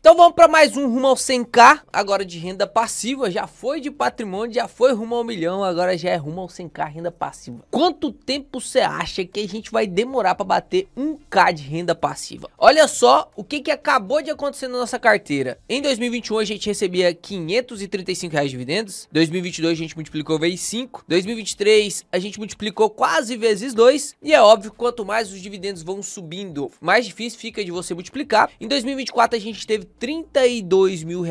Então vamos para mais um rumo ao 100k, agora de renda passiva. Já foi de patrimônio, já foi rumo ao 1 milhão, agora já é rumo ao 100k renda passiva. Quanto tempo você acha que a gente vai demorar para bater 1k de renda passiva? Olha só o que acabou de acontecer na nossa carteira. Em 2021 a gente recebia R$535 de dividendos, 2022 a gente multiplicou vezes 5, 2023 a gente multiplicou quase vezes 2, e é óbvio que quanto mais os dividendos vão subindo, mais difícil fica de você multiplicar. Em 2024 a gente teve R$32 mil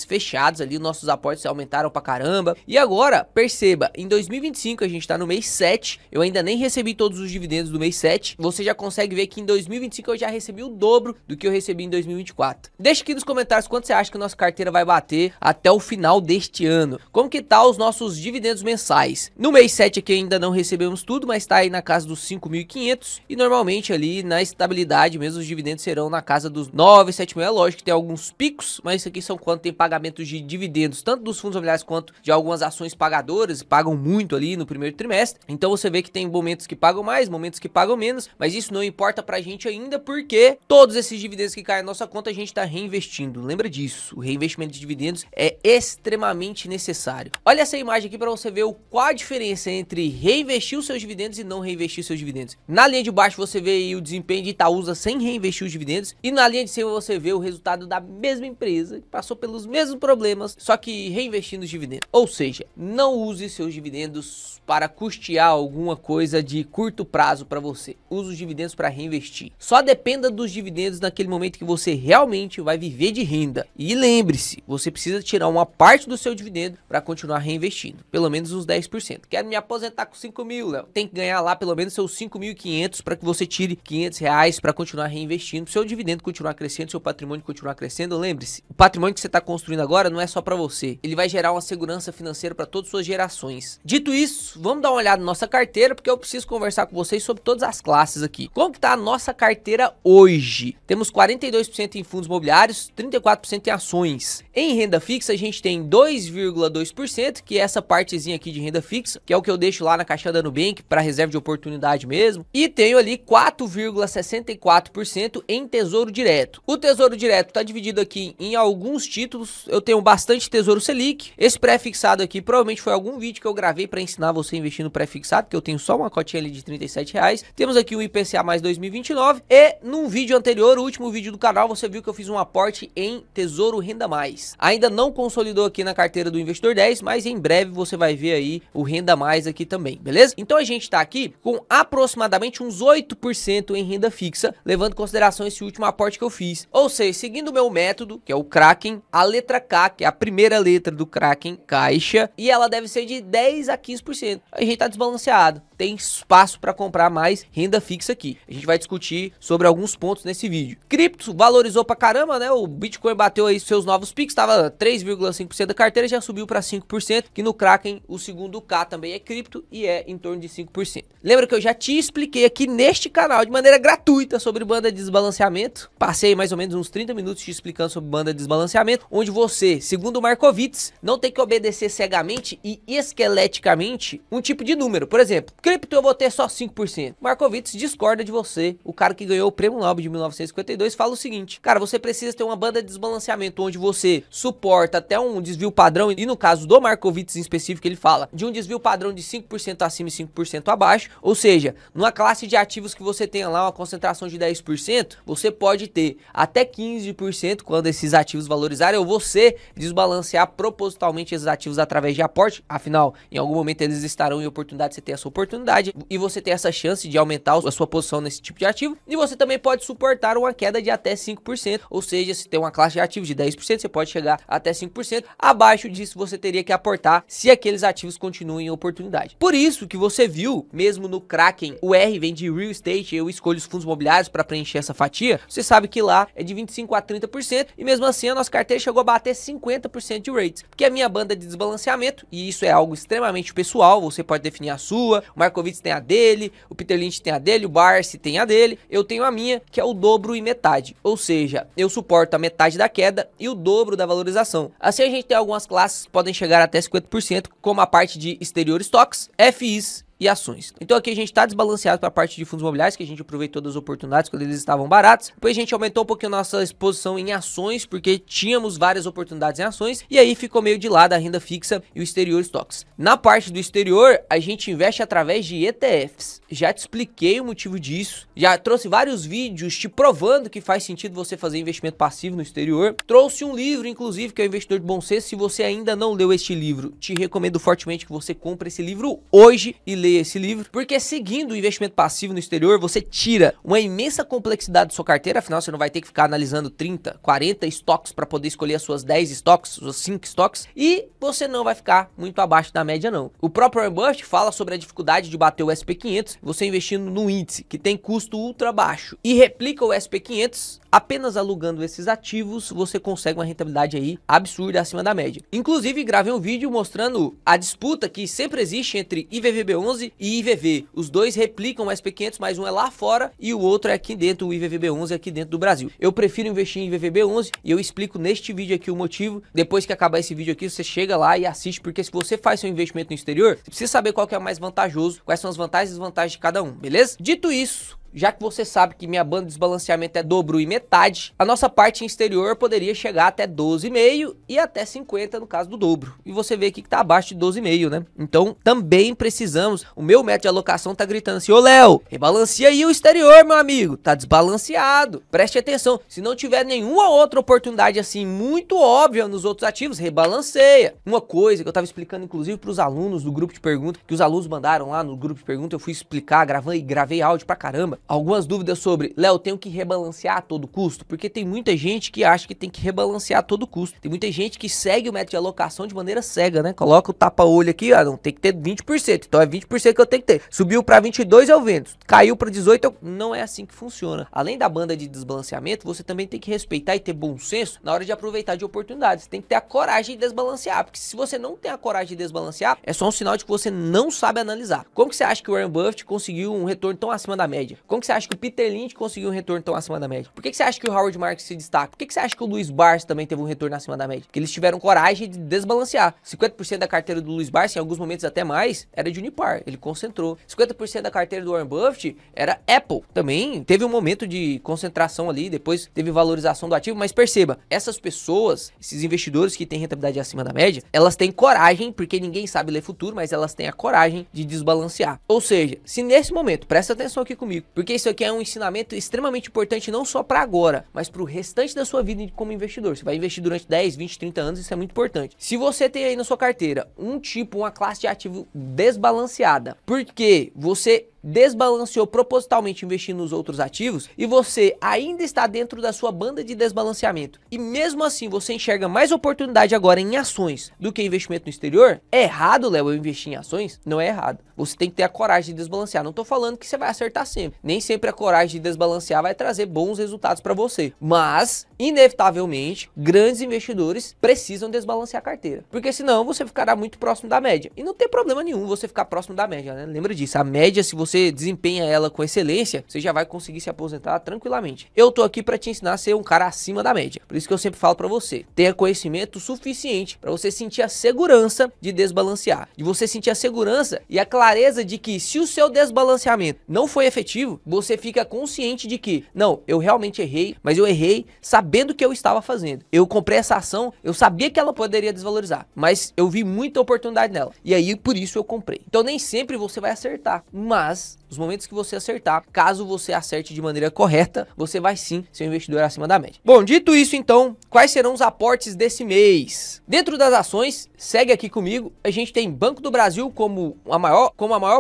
fechados ali, nossos aportes aumentaram pra caramba. E agora, perceba, em 2025 a gente tá no mês 7, eu ainda nem recebi todos os dividendos do mês 7, você já consegue ver que em 2025 eu já recebi o dobro do que eu recebi em 2024. Deixa aqui nos comentários quanto você acha que a nossa carteira vai bater até o final deste ano. Como que tá os nossos dividendos mensais? No mês 7 aqui ainda não recebemos tudo, mas tá aí na casa dos 5.500, e normalmente ali na estabilidade mesmo os dividendos serão na casa dos 9, 7 mil. É lógico que tem alguns picos, mas isso aqui são quando tem pagamentos de dividendos, tanto dos fundos imobiliários quanto de algumas ações pagadoras, pagam muito ali no primeiro trimestre. Então você vê que tem momentos que pagam mais, momentos que pagam menos, mas isso não importa pra gente ainda, porque todos esses dividendos que caem na nossa conta a gente tá reinvestindo. Lembra disso, o reinvestimento de dividendos é extremamente necessário. Olha essa imagem aqui para você ver qual a diferença entre reinvestir os seus dividendos e não reinvestir os seus dividendos. Na linha de baixo você vê aí o desempenho de Itaúsa sem reinvestir os dividendos, e na linha de cima você vê o resultado da mesma empresa, que passou pelos mesmos problemas, só que reinvestindo os dividendos. Ou seja, não use seus dividendos para custear alguma coisa de curto prazo para você. Use os dividendos para reinvestir. Só dependa dos dividendos naquele momento que você realmente vai viver de renda. E lembre-se, você precisa tirar uma parte do seu dividendo para continuar reinvestindo. Pelo menos uns 10%. Quero me aposentar com 5 mil, Léo. Tem que ganhar lá pelo menos seus 5.500 para que você tire R$500 para continuar reinvestindo, seu dividendo continuar crescendo, seu patrimônio continuar crescendo. Lembre-se, o patrimônio que você está construindo agora não é só para você. Ele vai gerar uma segurança financeira para todas as suas gerações. Dito isso, vamos dar uma olhada na nossa carteira, porque eu preciso conversar com vocês sobre todas as classes aqui. Como que tá a nossa carteira hoje? Temos 42% em fundos imobiliários, 34% em ações. Em renda fixa a gente tem 2,2%, que é essa partezinha aqui de renda fixa, que é o que eu deixo lá na caixinha da Nubank para reserva de oportunidade mesmo. E tenho ali 4,64% em tesouro direto. O tesouro direto está dividido aqui em alguns títulos. Eu tenho bastante tesouro Selic. Esse pré-fixado aqui provavelmente foi algum vídeo que eu gravei para ensinar você a investir no pré-fixado, que eu tenho só uma cotinha ali de R$37. Temos aqui o IPCA mais 2029, e num vídeo anterior, o último vídeo do canal, você viu que eu fiz um aporte em tesouro renda mais. Ainda não consolidou aqui na carteira do Investidor 10, mas em breve você vai ver aí o renda mais aqui também, beleza? Então a gente tá aqui com aproximadamente uns 8% em renda fixa, levando em consideração esse último aporte que eu fiz. Ou seja, seguindo o meu método, que é o Kraken, a letra K, que é a primeira letra do Kraken, caixa, e ela deve ser de 10 a 15%. A gente tá desbalanceado, tem espaço para comprar mais renda fixa aqui. A gente vai discutir sobre alguns pontos nesse vídeo. Cripto valorizou pra caramba, né? O Bitcoin bateu aí seus novos picos, tava 3,5% da carteira, já subiu para 5%, que no Kraken o segundo K também é cripto e é em torno de 5%. Lembra que eu já te expliquei aqui neste canal de maneira gratuita sobre banda de desbalanceamento? Passei mais ou menos uns 30 minutos te explicando sobre banda de desbalanceamento, onde você, segundo o Markowitz, não tem que obedecer cegamente e esqueleticamente um tipo de número. Por exemplo, cripto eu vou ter só 5%. Markowitz discorda de você. O cara que ganhou o Prêmio Nobel de 1952 fala o seguinte: cara, você precisa ter uma banda de desbalanceamento onde você suporta até um desvio padrão, e no caso do Markowitz em específico ele fala de um desvio padrão de 5% acima e 5% abaixo. Ou seja, numa classe de ativos que você tenha lá uma concentração de 10%, você pode ter até 15% quando esses ativos valorizarem, ou você desbalancear propositalmente esses ativos através de aporte. Afinal, em algum momento eles estarão em oportunidade, você tem essa oportunidade e você tem essa chance de aumentar a sua posição nesse tipo de ativo. E você também pode suportar uma queda de até 5%, ou seja, se tem uma classe de ativos de 10%, você pode chegar até 5%. Abaixo disso você teria que aportar se aqueles ativos continuem em oportunidade. Por isso que você viu, mesmo no Kraken, o R vem de Real Estate, eu escolho os fundos imobiliários para preencher essa fatia. Você sabe que lá é de 25% a 30%, e mesmo assim a nossa carteira chegou a bater 50% de rates, porque a minha banda de desbalanceamento, e isso é algo extremamente pessoal, você pode definir a sua, o Markowitz tem a dele, o Peter Lynch tem a dele, o Barsi tem a dele, eu tenho a minha, que é o dobro e metade, ou seja, eu suporto a metade da queda e o dobro da valorização. Assim a gente tem algumas classes que podem chegar até 50%, como a parte de exterior stocks, FIs e ações. Então aqui a gente está desbalanceado para a parte de fundos imobiliários, que a gente aproveitou das oportunidades quando eles estavam baratos. Depois a gente aumentou um pouquinho nossa exposição em ações, porque tínhamos várias oportunidades em ações, e aí ficou meio de lado a renda fixa e o exterior stocks. Na parte do exterior, a gente investe através de ETFs. Já te expliquei o motivo disso, já trouxe vários vídeos te provando que faz sentido você fazer investimento passivo no exterior. Trouxe um livro, inclusive, que é o Investidor de Bom Senso. Se você ainda não leu este livro, te recomendo fortemente que você compre esse livro hoje e leia esse livro, porque seguindo o investimento passivo no exterior, você tira uma imensa complexidade da sua carteira. Afinal, você não vai ter que ficar analisando 30, 40 estoques para poder escolher as suas 10 estoques, os 5 estoques, e você não vai ficar muito abaixo da média, não. O próprio Warren Buffett fala sobre a dificuldade de bater o SP500, você investindo no índice que tem custo ultra baixo e replica o SP500. Apenas alugando esses ativos, você consegue uma rentabilidade aí absurda, acima da média. Inclusive, gravei um vídeo mostrando a disputa que sempre existe entre IVVB11 e IVV. Os dois replicam o SP500, mas um é lá fora e o outro é aqui dentro, o IVVB11 é aqui dentro do Brasil. Eu prefiro investir em IVVB11 e eu explico neste vídeo aqui o motivo. Depois que acabar esse vídeo aqui, você chega lá e assiste, porque se você faz seu investimento no exterior, você precisa saber qual que é o mais vantajoso, quais são as vantagens e desvantagens de cada um, beleza? Dito isso, já que você sabe que minha banda de desbalanceamento é dobro e metade, a nossa parte exterior poderia chegar até 12,5 e até 50 no caso do dobro. E você vê aqui que tá abaixo de 12,5, né? Então também precisamos, o meu método de alocação tá gritando assim: ô Léo, rebalancia aí o exterior, meu amigo, tá desbalanceado. Preste atenção, se não tiver nenhuma outra oportunidade assim muito óbvia nos outros ativos, rebalanceia. Uma coisa que eu tava explicando inclusive para os alunos do grupo de perguntas, que os alunos mandaram lá no grupo de perguntas, eu fui explicar, gravei áudio pra caramba. Algumas dúvidas sobre, Léo, tenho que rebalancear a todo custo? Porque tem muita gente que acha que tem que rebalancear a todo custo. Tem muita gente que segue o método de alocação de maneira cega, né? Coloca o tapa-olho aqui, não, tem que ter 20%, então é 20% que eu tenho que ter. Subiu para 22 eu vendo, caiu para 18 Não é assim que funciona. Além da banda de desbalanceamento, você também tem que respeitar e ter bom senso na hora de aproveitar de oportunidades. Você tem que ter a coragem de desbalancear, porque se você não tem a coragem de desbalancear, é só um sinal de que você não sabe analisar. Como que você acha que o Warren Buffett conseguiu um retorno tão acima da média? Como que você acha que o Peter Lynch conseguiu um retorno tão acima da média? Por que você acha que o Howard Marks se destaca? Por que você acha que o Luiz Barsi também teve um retorno acima da média? Porque eles tiveram coragem de desbalancear. 50% da carteira do Luiz Barsi, em alguns momentos até mais, era de Unipar. Ele concentrou. 50% da carteira do Warren Buffett era Apple. Também teve um momento de concentração ali, depois teve valorização do ativo, mas perceba, essas pessoas, esses investidores que têm rentabilidade acima da média, elas têm coragem, porque ninguém sabe ler futuro, mas elas têm a coragem de desbalancear. Ou seja, se nesse momento, presta atenção aqui comigo, porque isso aqui é um ensinamento extremamente importante não só para agora, mas para o restante da sua vida como investidor. Você vai investir durante 10, 20, 30 anos, isso é muito importante. Se você tem aí na sua carteira uma classe de ativo desbalanceada, porque você desbalanceou propositalmente investindo nos outros ativos e você ainda está dentro da sua banda de desbalanceamento e mesmo assim você enxerga mais oportunidade agora em ações do que investimento no exterior, é errado, Léo, eu investir em ações? Não é errado. Você tem que ter a coragem de desbalancear. Não tô falando que você vai acertar sempre. Nem sempre a coragem de desbalancear vai trazer bons resultados para você. Mas, inevitavelmente, grandes investidores precisam desbalancear a carteira. Porque senão você ficará muito próximo da média. E não tem problema nenhum você ficar próximo da média, né? Lembra disso. A média, se você desempenha ela com excelência, você já vai conseguir se aposentar tranquilamente. Eu tô aqui para te ensinar a ser um cara acima da média. Por isso que eu sempre falo para você, tenha conhecimento suficiente para você sentir a segurança de desbalancear. De você sentir a segurança e a clareza de que se o seu desbalanceamento não foi efetivo, você fica consciente de que, não, eu realmente errei, mas eu errei sabendo o que eu estava fazendo. Eu comprei essa ação, eu sabia que ela poderia desvalorizar, mas eu vi muita oportunidade nela. E aí, por isso eu comprei. Então nem sempre você vai acertar, mas os momentos que você acertar, caso você acerte de maneira correta, você vai sim ser um investidor acima da média. Bom, dito isso então, quais serão os aportes desse mês? Dentro das ações, segue aqui comigo, a gente tem Banco do Brasil como a maior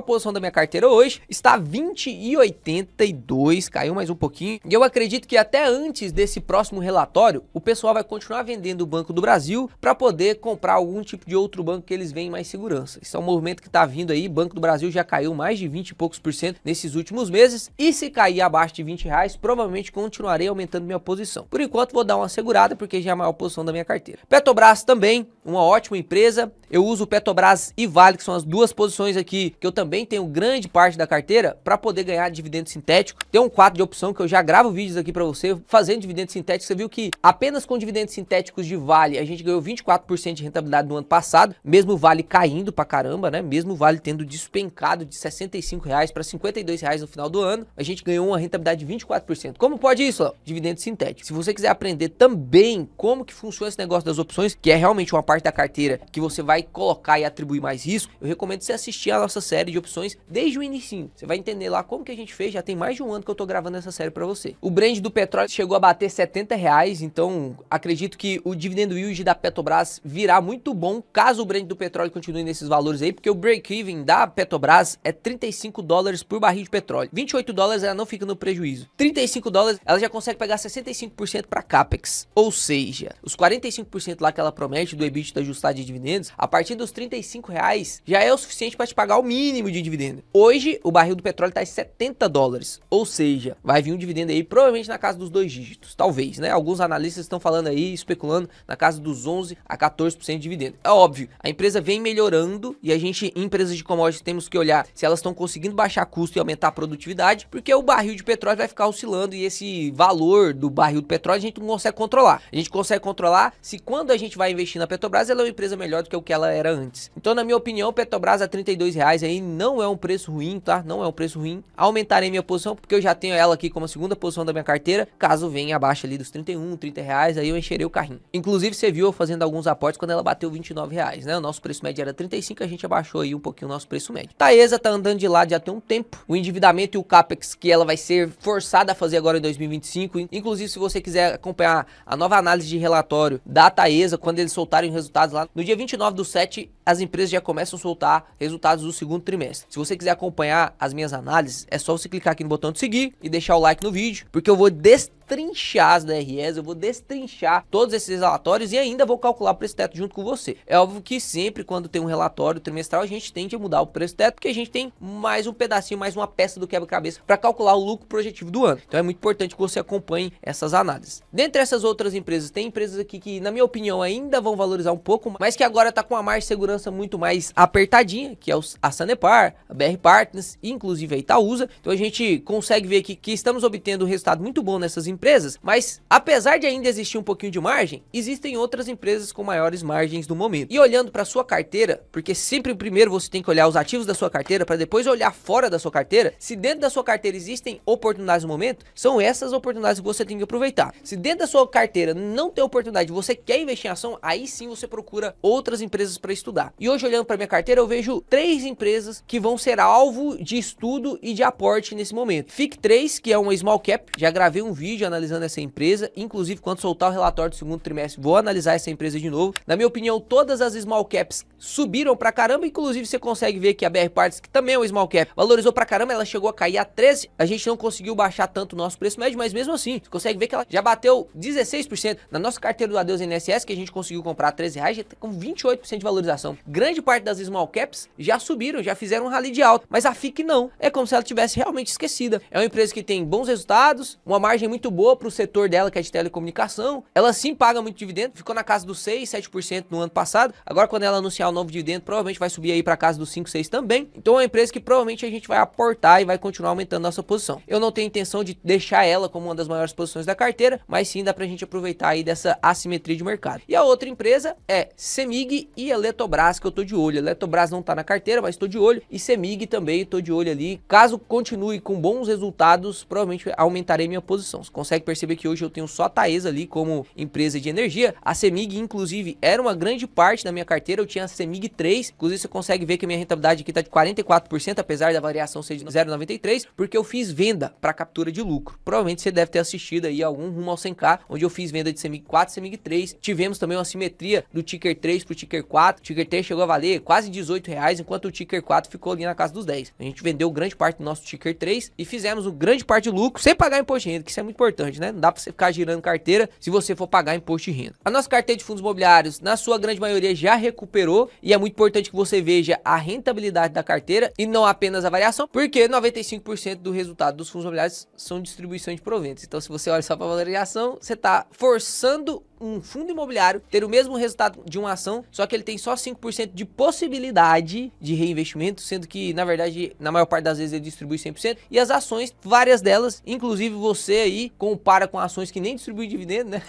posição da minha carteira hoje, está 20,82, caiu mais um pouquinho, e eu acredito que até antes desse próximo relatório, o pessoal vai continuar vendendo o Banco do Brasil para poder comprar algum tipo de outro banco que eles veem mais segurança. Isso é um movimento que está vindo aí, Banco do Brasil já caiu mais de 20 e poucos % nesses últimos meses, e se cair abaixo de R$20, provavelmente continuarei aumentando minha posição. Por enquanto vou dar uma segurada, porque já é a maior posição da minha carteira. Petrobras também, uma ótima empresa, Eu uso Petrobras e Vale, que são as duas posições aqui que eu também tenho grande parte da carteira para poder ganhar dividendo sintético. Tem um quadro de opção que eu já gravo vídeos aqui para você fazendo dividendo sintético. Você viu que apenas com dividendos sintéticos de Vale a gente ganhou 24% de rentabilidade no ano passado, mesmo o Vale caindo pra caramba, né? Mesmo o Vale tendo despencado de R$65 para R$52 no final do ano, a gente ganhou uma rentabilidade de 24%. Como pode isso? Ó, dividendo sintético. Se você quiser aprender também como que funciona esse negócio das opções, que é realmente uma parte da carteira que você vai colocar e atribuir mais risco, eu recomendo você assistir a nossa série de opções desde o inicinho. Você vai entender lá como que a gente fez, já tem mais de um ano que eu tô gravando essa série pra você. O Brent do petróleo chegou a bater R$70, então acredito que o dividendo yield da Petrobras virá muito bom caso o Brent do petróleo continue nesses valores aí, porque o break-even da Petrobras é $35 por barril de petróleo. $28 ela não fica no prejuízo. $35 ela já consegue pegar 65% para capex, ou seja, os 45% lá que ela promete do EBITDA ajustado de dividendos, a partir dos R$35 já é o suficiente para te pagar o mínimo de dividendo. Hoje o barril do petróleo tá em $70, ou seja, vai vir um dividendo aí provavelmente na casa dos 2 dígitos, talvez, né? Alguns analistas estão falando aí, especulando na casa dos 11 a 14% de dividendo. É óbvio, a empresa vem melhorando e a gente, em empresas de commodities, temos que olhar se elas estão conseguindo baixar custo e aumentar a produtividade, porque o barril de petróleo vai ficar oscilando e esse valor do barril de petróleo a gente não consegue controlar. A gente consegue controlar se quando a gente vai investir na Petrobras, ela é uma empresa melhor do que o que ela era antes. Então, na minha opinião, Petrobras a R$32 aí não é um preço ruim, tá? Não é um preço ruim. Aumentarei minha posição, porque eu já tenho ela aqui como a segunda posição da minha carteira. Caso venha abaixo ali dos 31, R$30, aí eu encherei o carrinho. Inclusive, você viu eu fazendo alguns aportes quando ela bateu R$29, né? O nosso preço médio era 35, a gente abaixou aí um pouquinho o nosso preço médio. Taesa tá andando de lado já tem um tempo. O endividamento e o capex que ela vai ser forçada a fazer agora em 2025. Inclusive, se você quiser acompanhar a nova análise de relatório da Taesa, quando eles soltarem resultados lá, no dia 29/7, as empresas já começam a soltar resultados do segundo trimestre. Se você quiser acompanhar as minhas análises, é só você clicar aqui no botão de seguir e deixar o like no vídeo, porque eu vou destrinchar as DREs, eu vou destrinchar todos esses relatórios e ainda vou calcular o preço teto junto com você. É óbvio que sempre quando tem um relatório trimestral a gente tende a mudar o preço teto, porque a gente tem mais um pedacinho, mais uma peça do quebra-cabeça para calcular o lucro projetivo do ano. Então é muito importante que você acompanhe essas análises. Dentre essas outras empresas, tem empresas aqui que, na minha opinião, ainda vão valorizar um pouco, mas que agora tá com uma margem de segurança muito mais apertadinha, que é a Sanepar, a BR Partners, inclusive a Itaúsa. Então a gente consegue ver aqui que estamos obtendo um resultado muito bom nessas empresas, mas apesar de ainda existir um pouquinho de margem, existem outras empresas com maiores margens no momento. E olhando para sua carteira, porque sempre primeiro você tem que olhar os ativos da sua carteira para depois olhar fora da sua carteira, se dentro da sua carteira existem oportunidades no momento, são essas oportunidades que você tem que aproveitar. Se dentro da sua carteira não tem oportunidade, você quer investir em ação, aí sim você procura outras empresas para estudar. E hoje, olhando para minha carteira, eu vejo 3 empresas que vão ser alvo de estudo e de aporte nesse momento. FIC3, que é uma small cap, já gravei um vídeo analisando essa empresa, inclusive quando soltar o relatório do segundo trimestre, vou analisar essa empresa de novo. Na minha opinião, todas as small caps subiram pra caramba, inclusive você consegue ver que a BR Partners, que também é uma small cap, valorizou pra caramba, ela chegou a cair a 13, a gente não conseguiu baixar tanto o nosso preço médio, mas mesmo assim, você consegue ver que ela já bateu 16%. Na nossa carteira do Adeus INSS, que a gente conseguiu comprar a R$13, já tá com 28% de valorização. Grande parte das small caps já subiram, já fizeram um rally de alta, mas a FIC não. É como se ela tivesse realmente esquecida. É uma empresa que tem bons resultados, uma margem muito boa pro setor dela, que é de telecomunicação. Ela sim paga muito dividendo, ficou na casa dos 6, 7% no ano passado. Agora, quando ela anunciar o novo dividendo, provavelmente vai subir aí pra casa dos 5, 6 também. Então é uma empresa que provavelmente a gente vai aportar e vai continuar aumentando nossa posição. Eu não tenho intenção de deixar ela como uma das maiores posições da carteira, mas sim dá pra gente aproveitar aí dessa assimetria de mercado. E a outra empresa é CEMIG e Eletrobras, que eu tô de olho. Eletrobras não tá na carteira, mas tô de olho. E CEMIG também tô de olho ali. Caso continue com bons resultados, provavelmente aumentarei minha posição. Você consegue perceber que hoje eu tenho só a Taesa ali como empresa de energia. A CEMIG, inclusive, era uma grande parte da minha carteira. Eu tinha a CEMIG 3. Inclusive, você consegue ver que a minha rentabilidade aqui tá de 44%, apesar da variação ser de 0,93, porque eu fiz venda para captura de lucro. Provavelmente você deve ter assistido aí algum rumo ao 100k, onde eu fiz venda de CEMIG 4 e CEMIG 3. Tivemos também uma simetria do Ticker 3 pro Ticker 4. O Ticker 3 chegou a valer quase R$18, enquanto o Ticker 4 ficou ali na casa dos 10. A gente vendeu grande parte do nosso Ticker 3 e fizemos uma grande parte de lucro sem pagar imposto de renda, que isso é muito importante, né? Não dá pra você ficar girando carteira se você for pagar imposto de renda. A nossa carteira de fundos imobiliários, na sua grande maioria, já recuperou e é muito importante que você veja a rentabilidade da carteira e não apenas a variação, porque 95% do resultado dos fundos imobiliários são distribuição de proventos. Então, se você olha só para a valorização, você tá forçando um fundo imobiliário ter o mesmo resultado de uma ação, só que ele tem só 5% de possibilidade de reinvestimento, sendo que, na verdade, na maior parte das vezes ele distribui 100%, e as ações, várias delas, inclusive você aí, compara com ações que nem distribuem dividendo, né?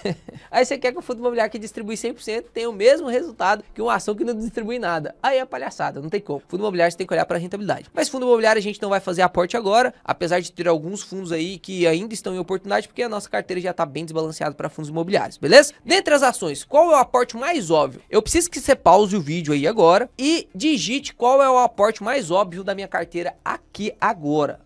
Aí você quer que o fundo imobiliário que distribui 100% tenha o mesmo resultado que uma ação que não distribui nada. Aí é palhaçada, não tem como. Fundo imobiliário você tem que olhar para rentabilidade. Mas fundo imobiliário a gente não vai fazer aporte agora, apesar de ter alguns fundos aí que ainda estão em oportunidade, porque a nossa carteira já está bem desbalanceada para fundos imobiliários, beleza? Dentre as ações, qual é o aporte mais óbvio? Eu preciso que você pause o vídeo aí agora e digite qual é o aporte mais óbvio da minha carteira aqui agora.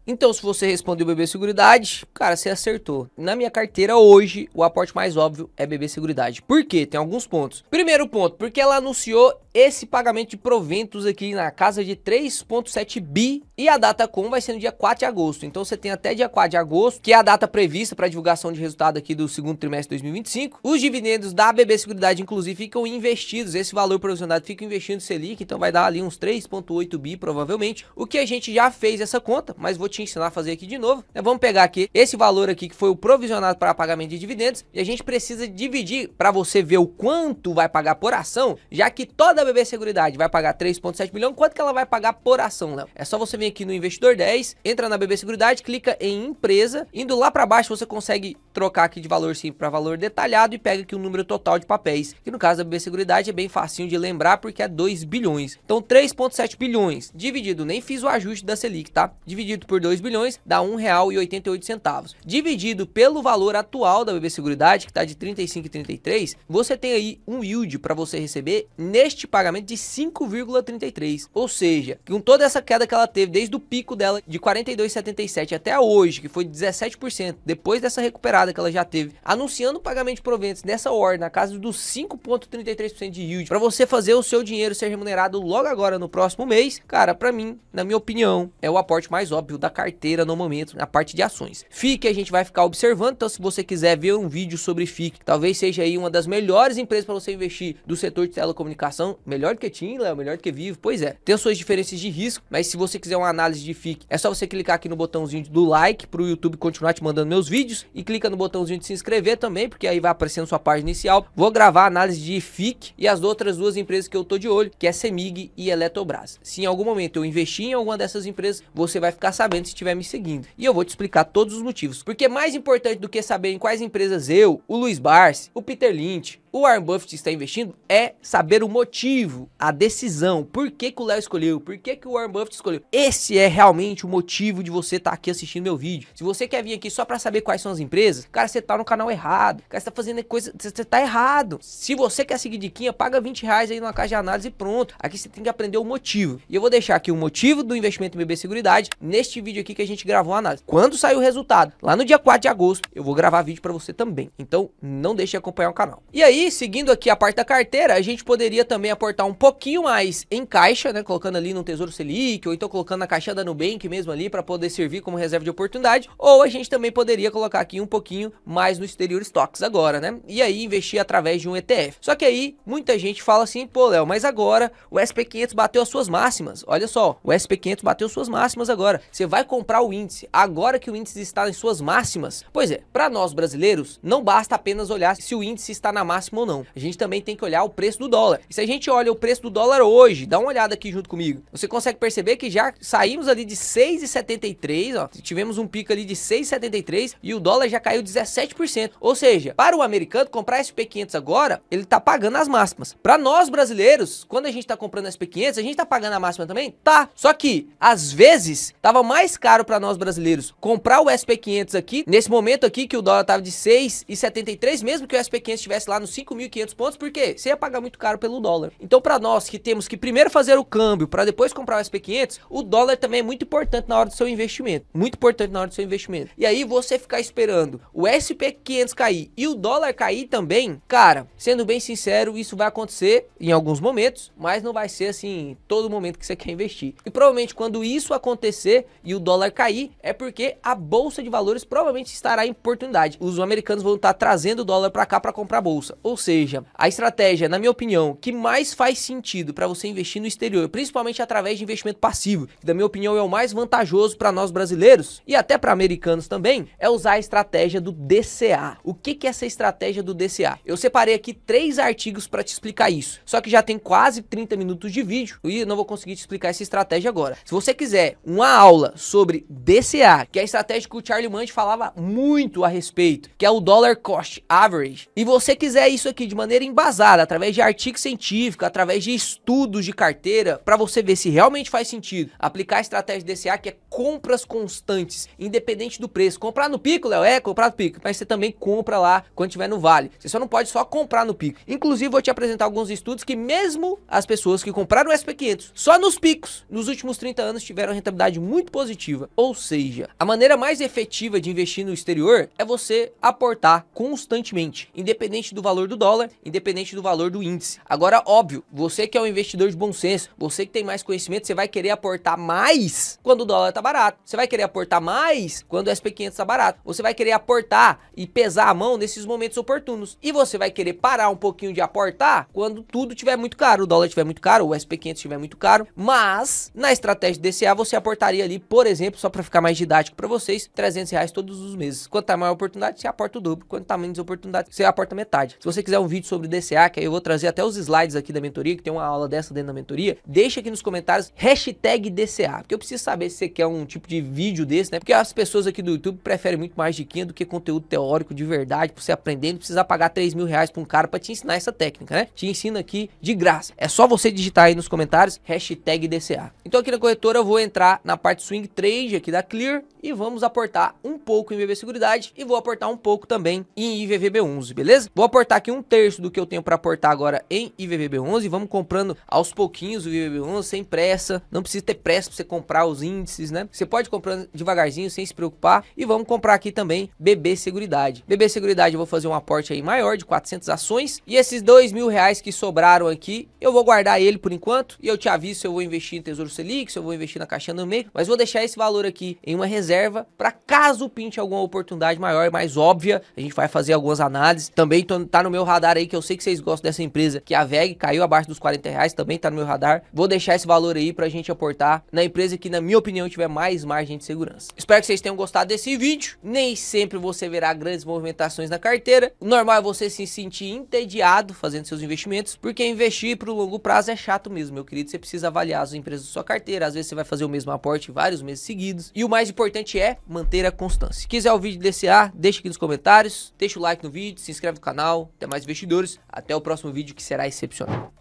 Então, se você respondeu BB Seguridade, cara, você acertou. Na minha carteira hoje, o aporte mais óbvio é BB Seguridade. Por quê? Tem alguns pontos. Primeiro ponto, porque ela anunciou esse pagamento de proventos aqui na casa de 3,7 bi e a data com vai ser no dia 4 de agosto. Então, você tem até dia 4 de agosto, que é a data prevista para divulgação de resultado aqui do segundo trimestre de 2025. Os dividendos da BB Seguridade, inclusive, ficam investidos. Esse valor provisionado fica investido no Selic, então vai dar ali uns 3,8 bi, provavelmente. O que a gente já fez essa conta, mas vou te ensinar a fazer aqui de novo. Vamos pegar aqui esse valor aqui que foi o provisionado para pagamento de dividendos e a gente precisa dividir para você ver o quanto vai pagar por ação, já que toda a BB Seguridade vai pagar 3,7 milhões, quanto que ela vai pagar por ação, Léo? É só você vir aqui no Investidor 10, entra na BB Seguridade, clica em empresa, indo lá para baixo você consegue trocar aqui de valor simples para valor detalhado e pega aqui o número total de papéis, que no caso da BB Seguridade é bem facinho de lembrar porque é 2 bilhões. Então 3,7 bilhões dividido, nem fiz o ajuste da Selic, tá? Dividido por 2 bilhões dá R$1,88. Dividido pelo valor atual da BB Seguridade, que está de 35,33, você tem aí um yield para você receber neste pagamento de 5,33. Ou seja, com toda essa queda que ela teve desde o pico dela de 42,77 até hoje, que foi 17%, depois dessa recuperada que ela já teve, anunciando o pagamento de proventos nessa ordem, na casa dos 5,33% de yield, para você fazer o seu dinheiro ser remunerado logo agora no próximo mês, cara, para mim, na minha opinião, é o aporte mais óbvio da carteira no momento, na parte de ações. FIC a gente vai ficar observando, então se você quiser ver um vídeo sobre FIC, talvez seja aí uma das melhores empresas para você investir do setor de telecomunicação, melhor do que TIM, Léo, melhor do que Vivo, pois é. Tem as suas diferenças de risco, mas se você quiser uma análise de FIC, é só você clicar aqui no botãozinho do like para o YouTube continuar te mandando meus vídeos e clica no botãozinho de se inscrever também, porque aí vai aparecendo sua página inicial. Vou gravar a análise de FIC e as outras duas empresas que eu tô de olho, que é Semig e Eletrobras. Se em algum momento eu investir em alguma dessas empresas, você vai ficar sabendo se estiver me seguindo. E eu vou te explicar todos os motivos. Porque mais importante do que saber em quais empresas eu, o Luiz Barsi, o Peter Lynch, o Warren Buffett está investindo é saber o motivo, a decisão, por que que o Léo escolheu, por que que o Warren Buffett escolheu. Esse é realmente o motivo de você estar aqui assistindo meu vídeo. Se você quer vir aqui só para saber quais são as empresas, cara, você tá no canal errado, cara, você tá fazendo coisa, você tá errado. Se você quer seguir diquinha, paga R$20 aí numa caixa de análise e pronto. Aqui você tem que aprender o motivo. E eu vou deixar aqui o motivo do investimento em BB Seguridade neste vídeo aqui que a gente gravou a análise. Quando sair o resultado, lá no dia 4 de agosto, eu vou gravar vídeo para você também. Então, não deixe de acompanhar o canal. E aí, seguindo aqui a parte da carteira, a gente poderia também aportar um pouquinho mais em caixa, né, colocando ali no Tesouro Selic, ou então colocando na caixinha da Nubank mesmo ali, para poder servir como reserva de oportunidade, ou a gente também poderia colocar aqui um pouquinho mais no exterior stocks agora, né, e aí investir através de um ETF. Só que aí, muita gente fala assim, pô, Léo, mas agora o SP500 bateu as suas máximas, olha só, o SP500 bateu suas máximas agora, você vai comprar o índice, agora que o índice está em suas máximas? Pois é, para nós brasileiros, não basta apenas olhar se o índice está na máxima ou não. A gente também tem que olhar o preço do dólar. E se a gente olha o preço do dólar hoje, dá uma olhada aqui junto comigo, você consegue perceber que já saímos ali de 6,73, ó, tivemos um pico ali de 6,73 e o dólar já caiu 17%. Ou seja, para o americano comprar SP500 agora, ele tá pagando as máximas. Para nós brasileiros, quando a gente tá comprando SP500, a gente tá pagando a máxima também? Tá. Só que, às vezes, tava mais caro para nós brasileiros comprar o SP500 aqui, nesse momento aqui que o dólar tava de 6,73, mesmo que o SP500 estivesse lá nos 5.500 pontos, porque você ia pagar muito caro pelo dólar. Então, para nós que temos que primeiro fazer o câmbio para depois comprar o SP500, o dólar também é muito importante na hora do seu investimento. Muito importante na hora do seu investimento. E aí, você ficar esperando o SP500 cair e o dólar cair também, cara, sendo bem sincero, isso vai acontecer em alguns momentos, mas não vai ser assim todo momento que você quer investir. E provavelmente quando isso acontecer e o dólar cair, é porque a bolsa de valores provavelmente estará em oportunidade. Os americanos vão estar trazendo o dólar para cá para comprar a bolsa. Ou seja, a estratégia, na minha opinião, que mais faz sentido para você investir no exterior, principalmente através de investimento passivo, que na minha opinião é o mais vantajoso para nós brasileiros e até para americanos também, é usar a estratégia do DCA. O que é essa estratégia do DCA? Eu separei aqui 3 artigos para te explicar isso, só que já tem quase 30 minutos de vídeo e eu não vou conseguir te explicar essa estratégia agora. Se você quiser uma aula sobre DCA, que é a estratégia que o Charlie Munger falava muito a respeito, que é o Dollar Cost Average, e você quiser isso aqui de maneira embasada, através de artigo científico, através de estudos de carteira, para você ver se realmente faz sentido aplicar a estratégia DCA, que é compras constantes, independente do preço. Comprar no pico, Léo, comprar no pico, mas você também compra lá quando tiver no vale. Você só não pode só comprar no pico. Inclusive, vou te apresentar alguns estudos que mesmo as pessoas que compraram o SP500 só nos picos, nos últimos 30 anos, tiveram rentabilidade muito positiva. Ou seja, a maneira mais efetiva de investir no exterior é você aportar constantemente, independente do valor do dólar, independente do valor do índice. Agora, óbvio, você que é um investidor de bom senso, você que tem mais conhecimento, você vai querer aportar mais quando o dólar tá barato. Você vai querer aportar mais quando o SP500 tá barato. Você vai querer aportar e pesar a mão nesses momentos oportunos. E você vai querer parar um pouquinho de aportar quando tudo tiver muito caro, o dólar estiver muito caro, o SP500 estiver muito caro. Mas, na estratégia DCA, você aportaria ali, por exemplo, só para ficar mais didático para vocês, R$300 todos os meses. Quanto tá maior oportunidade, você aporta o dobro. Quanto tá menos oportunidade, você aporta metade. Se você quiser um vídeo sobre DCA, que aí eu vou trazer até os slides aqui da mentoria, que tem uma aula dessa dentro da mentoria, deixa aqui nos comentários #DCA, porque eu preciso saber se você quer um tipo de vídeo desse, né? Porque as pessoas aqui do YouTube preferem muito mais diquinha do que conteúdo teórico de verdade, pra você aprender, não precisar pagar R$3.000 pra um cara pra te ensinar essa técnica, né? Te ensino aqui de graça. É só você digitar aí nos comentários #DCA. Então aqui na corretora eu vou entrar na parte swing trade aqui da Clear e vamos aportar um pouco em BB Seguridade e vou aportar um pouco também em IVVB11, beleza? Vou aportar aqui 1/3 do que eu tenho para aportar agora em IVVB11 e vamos comprando aos pouquinhos o IVVB11 sem pressa, não precisa ter pressa para você comprar os índices, né? Você pode ir comprando devagarzinho sem se preocupar e vamos comprar aqui também BB Seguridade. BB Seguridade eu vou fazer um aporte aí maior de 400 ações e esses R$2.000 que sobraram aqui, eu vou guardar ele por enquanto e eu te aviso se eu vou investir em Tesouro Selic, se eu vou investir na caixinha do meio, mas vou deixar esse valor aqui em uma reserva para caso pinte alguma oportunidade maior e mais óbvia, a gente vai fazer algumas análises. Também tá no meu radar aí, que eu sei que vocês gostam dessa empresa, que a VEG caiu abaixo dos R$40, também tá no meu radar. Vou deixar esse valor aí pra gente aportar na empresa que, na minha opinião, tiver mais margem de segurança. Espero que vocês tenham gostado desse vídeo. Nem sempre você verá grandes movimentações na carteira. O normal é você se sentir entediado fazendo seus investimentos, porque investir pro longo prazo é chato mesmo, meu querido. Você precisa avaliar as empresas da sua carteira, às vezes você vai fazer o mesmo aporte vários meses seguidos. E o mais importante é manter a constância. Se quiser o vídeo DCA, deixa aqui nos comentários, deixa o like no vídeo, se inscreve no canal. Até mais investidores, até o próximo vídeo que será excepcional.